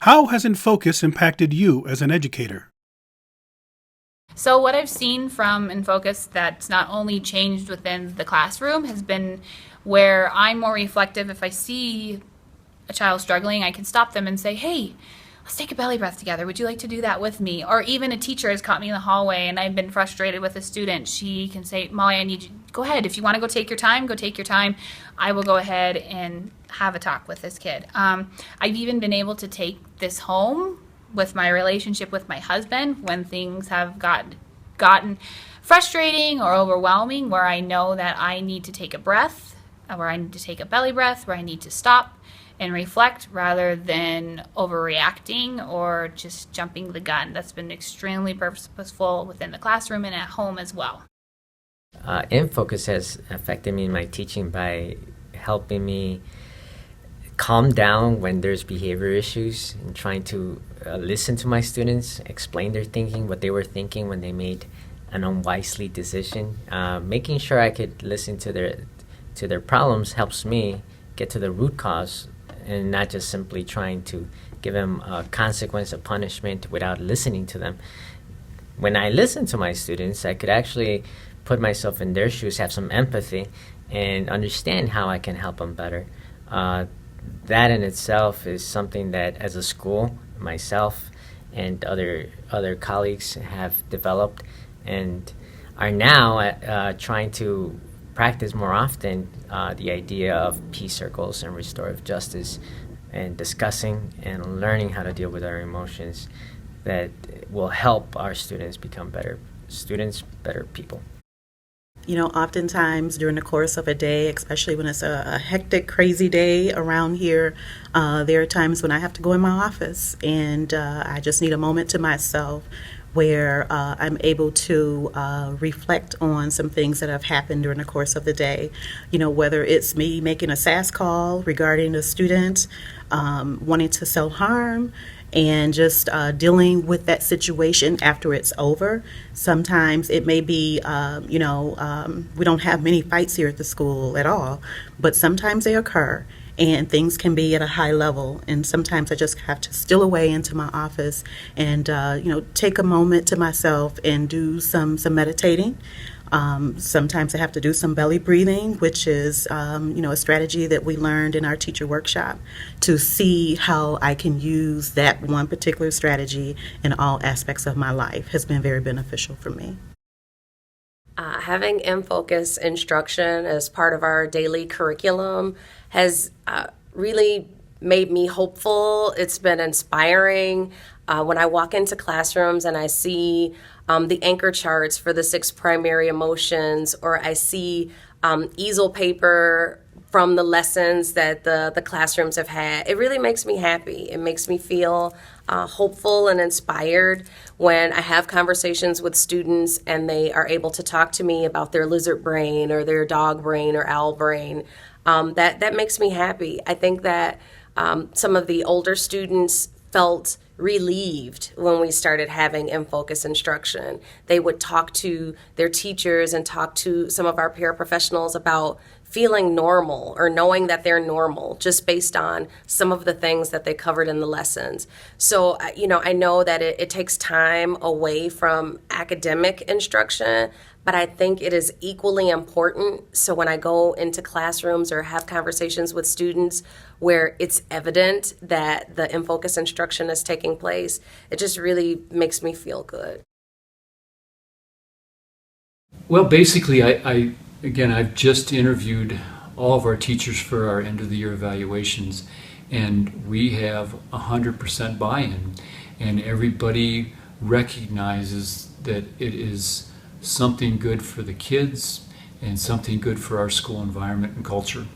How has In Focus impacted you as an educator? So what I've seen from InFocus that's not only changed within the classroom has been where I'm more reflective. If I see a child struggling, I can stop them and say, hey, let's take a belly breath together. Would you like to do that with me? Or even a teacher has caught me in the hallway and I've been frustrated with a student. She can say, Molly, I need you, go ahead. If you want to go take your time, go take your time. I will go ahead and have a talk with this kid. I've even been able to take this home with my relationship with my husband when things have gotten frustrating or overwhelming, where I know that I need to take a breath, where I need to take a belly breath, where I need to stop and reflect rather than overreacting or just jumping the gun. That's been extremely purposeful within the classroom and at home as well. InFocus has affected me in my teaching by helping me calm down when there's behavior issues and trying to listen to my students, explain their thinking, what they were thinking when they made an unwisely decision. Making sure I could listen to their problems helps me get to the root cause and not just simply trying to give them a consequence, a punishment without listening to them. When I listen to my students, I could actually put myself in their shoes, have some empathy, and understand how I can help them better. That in itself is something that as a school, myself and other colleagues have developed and are now trying to practice more often the idea of peace circles and restorative justice, and discussing and learning how to deal with our emotions that will help our students become better students, better people. You know, oftentimes during the course of a day, especially when it's a hectic, crazy day around here, there are times when I have to go in my office and I just need a moment to myself where I'm able to reflect on some things that have happened during the course of the day. You know, whether it's me making a SAS call regarding a student wanting to self-harm, and just dealing with that situation after it's over. Sometimes it may be, we don't have many fights here at the school at all, but sometimes they occur and things can be at a high level. And sometimes I just have to steal away into my office and, take a moment to myself and do some meditating. Sometimes I have to do some belly breathing, which is, a strategy that we learned in our teacher workshop to see how I can use that one particular strategy in all aspects of my life has been very beneficial for me. Having in-focus instruction as part of our daily curriculum has really made me hopeful. It's been inspiring. When I walk into classrooms and I see the anchor charts for the 6 primary emotions, or I see easel paper from the lessons that the classrooms have had, it really makes me happy. It makes me feel hopeful and inspired when I have conversations with students and they are able to talk to me about their lizard brain or their dog brain or owl brain. That makes me happy. I think that some of the older students felt relieved when we started having in-focus instruction. They would talk to their teachers and talk to some of our paraprofessionals about feeling normal or knowing that they're normal just based on some of the things that they covered in the lessons. So, I know that it takes time away from academic instruction, but I think it is equally important. So when I go into classrooms or have conversations with students where it's evident that the in-focus instruction is taking place, it just really makes me feel good. Well, basically, I've just interviewed all of our teachers for our end of the year evaluations, and we have 100% buy-in, and everybody recognizes that it is something good for the kids and something good for our school environment and culture.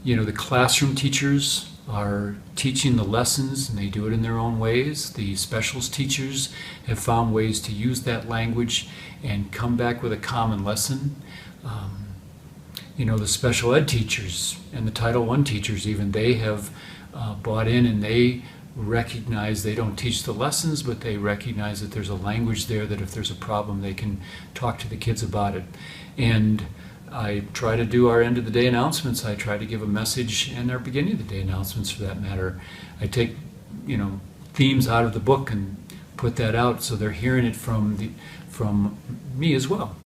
The classroom teachers are teaching the lessons and they do it in their own ways. The specials teachers have found ways to use that language and come back with a common lesson. The special ed teachers and the Title I teachers, even, they have bought in, and they recognize they don't teach the lessons, but they recognize that there's a language there that if there's a problem, they can talk to the kids about it. And I try to do our end of the day announcements. I try to give a message, and our beginning of the day announcements for that matter. I take, themes out of the book and put that out so they're hearing it from me as well.